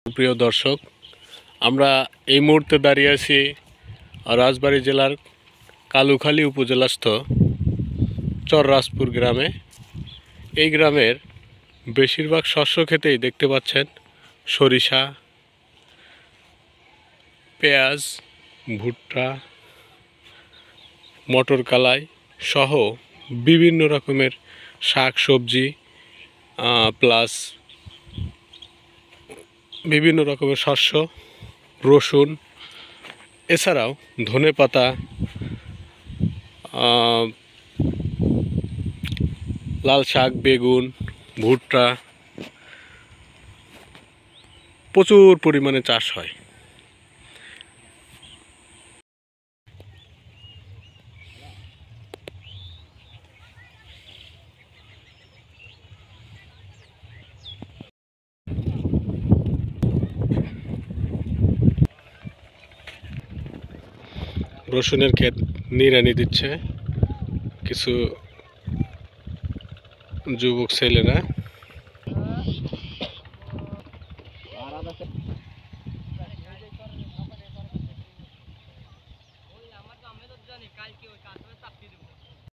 প্রিয় দর্শক, আমরা এই মুহূর্তে দাঁড়িয়ে আছি রাজবাড়ী জেলার কালুখালী উপজেলাস্থ চররাজপুর গ্রামে। এই গ্রামের বেশিরভাগ শস্য ক্ষেতেই দেখতে পাচ্ছেন সরিষা, পেঁয়াজ, ভুট্টা, মটর কলাই সহ বিভিন্ন রকমের শাক সবজি প্লাস বিভিন্ন রকমের শস্য, রসুন, এছাড়াও ধনেপাতা, লাল শাক, বেগুন, ভুট্টা প্রচুর পরিমাণে চাষ হয়। রসুনের ক্ষেত নিড়ানি দিচ্ছে কিছু যুবক ছেলেরা।